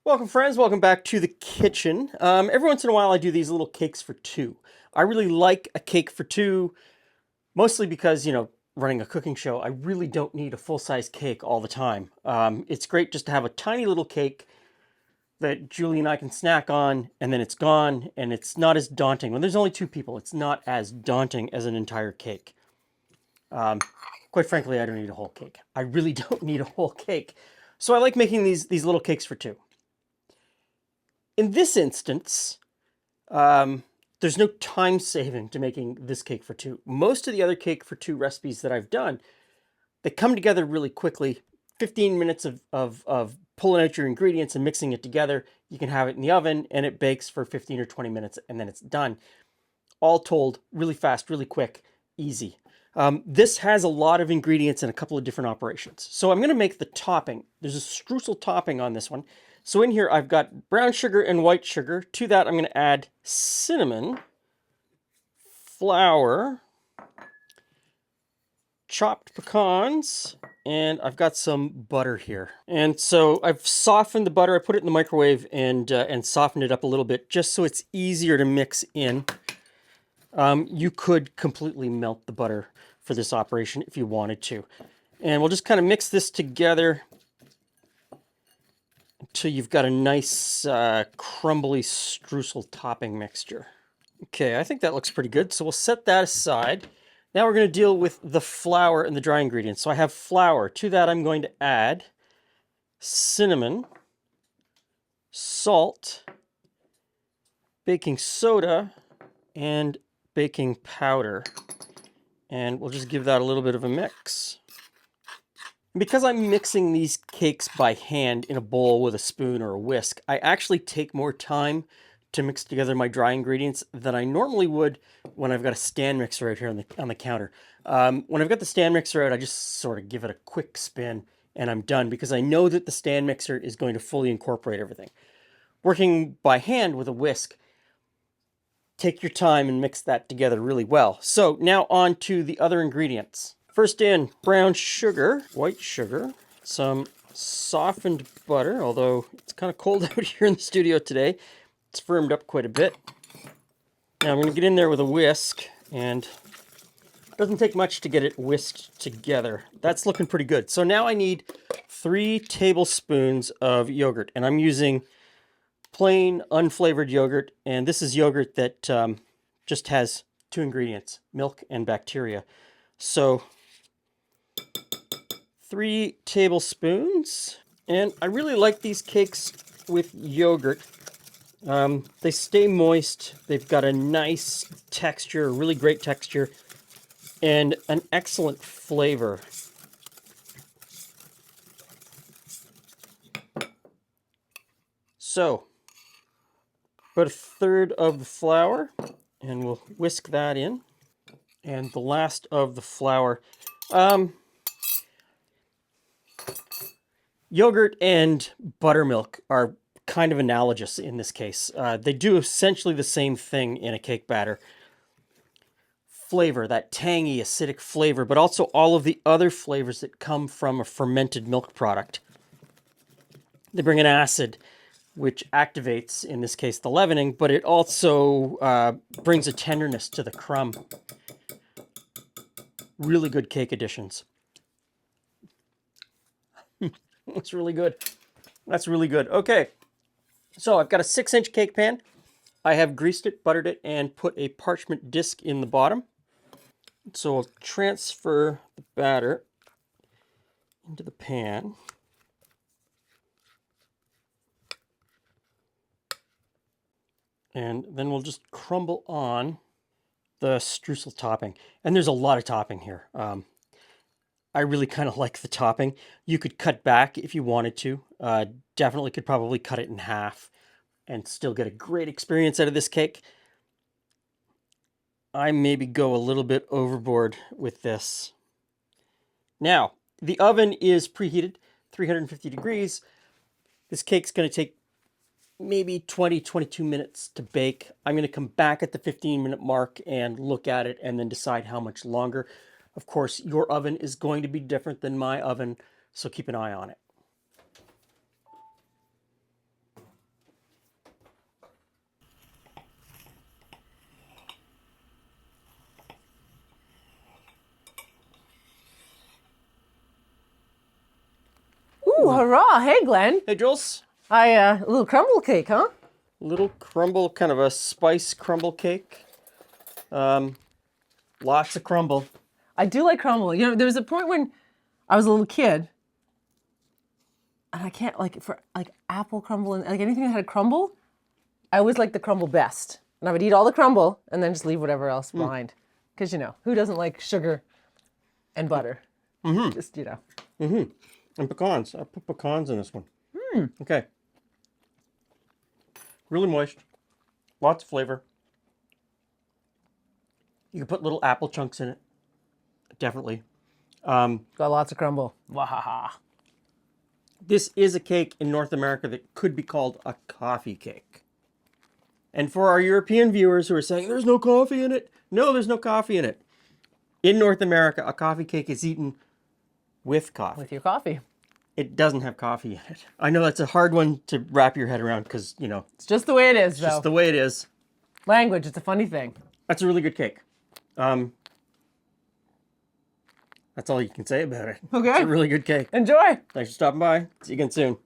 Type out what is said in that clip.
Welcome friends, welcome back to the kitchen. Every once in a while I do these little cakes for two. I really like a cake for two, mostly because, running a cooking show, I really don't need a full-size cake all the time. It's great just to have a tiny little cake that Julie and I can snack on, and then it's gone, and it's not as daunting. When there's only two people, it's not as daunting as an entire cake. Quite frankly, I don't need a whole cake. I really don't need a whole cake. So I like making these little cakes for two. In this instance, there's no time saving to making this cake for two. Most of the other cake for two recipes that I've done, they come together really quickly. 15 minutes of pulling out your ingredients and mixing it together. You can have it in the oven and it bakes for 15 or 20 minutes and then it's done. All told, really fast, really quick, easy. This has a lot of ingredients and a couple of different operations. So I'm going to make the topping. There's a streusel topping on this one. So in here, I've got brown sugar and white sugar. To that, I'm going to add cinnamon, flour, chopped pecans, and I've got some butter here. And so I've softened the butter. I put it in the microwave and softened it up a little bit just so it's easier to mix in. You could completely melt the butter for this operation if you wanted to. And we'll just kind of mix this together until you've got a nice crumbly streusel topping mixture. Okay, I think that looks pretty good. So we'll set that aside. Now we're going to deal with the flour and the dry ingredients. So I have flour. To that I'm going to add cinnamon, salt, baking soda, and baking powder. And we'll just give that a little bit of a mix. Because I'm mixing these cakes by hand in a bowl with a spoon or a whisk, I actually take more time to mix together my dry ingredients than I normally would when I've got a stand mixer out here on the counter. When I've got the stand mixer out, I just sort of give it a quick spin and I'm done because I know that the stand mixer is going to fully incorporate everything. Working by hand with a whisk, take your time and mix that together really well. So now on to the other ingredients. First in, brown sugar, white sugar, some softened butter, although it's kind of cold out here in the studio today. It's firmed up quite a bit. Now I'm going to get in there with a whisk, and it doesn't take much to get it whisked together. That's looking pretty good. So now I need 3 tablespoons of yogurt, and I'm using plain unflavored yogurt, and this is yogurt that just has 2 ingredients, milk and bacteria. So 3 tablespoons, and I really like these cakes with yogurt. They stay moist, they've got a nice texture, a really great texture, and an excellent flavor. So, about 1/3 of the flour, and we'll whisk that in. And the last of the flour. Yogurt and buttermilk are kind of analogous in this case. They do essentially the same thing in a cake batter. Flavor, that tangy, acidic flavor, but also all of the other flavors that come from a fermented milk product. They bring an acid, which activates, in this case, the leavening, but it also brings a tenderness to the crumb. Really good cake additions. That's really good. That's really good. Okay, so I've got a 6-inch cake pan. I have greased it, buttered it, and put a parchment disc in the bottom. So I'll transfer the batter into the pan. And then we'll just crumble on the streusel topping. And there's a lot of topping here. I really kind of like the topping. You could cut back if you wanted to. Definitely could probably cut it in half and still get a great experience out of this cake. I maybe go a little bit overboard with this. Now, the oven is preheated, 350 degrees. This cake's going to take maybe 20-22 minutes to bake. I'm going to come back at the 15-minute mark and look at it and then decide how much longer. Of course, your oven is going to be different than my oven, so keep an eye on it. Ooh, hurrah. Hey, Glenn. Hey, Jules. A little crumble cake, huh? Little crumble, kind of a spice crumble cake. Lots of crumble. I do like crumble. You know, there was a point when I was a little kid, and I can't, like, for, like, apple crumble and, like, anything that had crumble, I always liked the crumble best. And I would eat all the crumble and then just leave whatever else behind. Because, you know, who doesn't like sugar and butter? Mm-hmm. Just, you know. Mm-hmm. And pecans. I put pecans in this one. Okay. Really moist. Lots of flavor. You can put little apple chunks in it. Definitely. Got lots of crumble. Wahaha. This is a cake in North America that could be called a coffee cake. And for our European viewers who are saying, there's no coffee in it. No, there's no coffee in it. In North America, a coffee cake is eaten with coffee. With your coffee. It doesn't have coffee in it. I know that's a hard one to wrap your head around because, you know. It's just the way it is, It's though. just the way it is. Language, it's a funny thing. That's a really good cake. That's all you can say about it. Okay. It's a really good cake. Enjoy. Thanks for stopping by. See you again soon.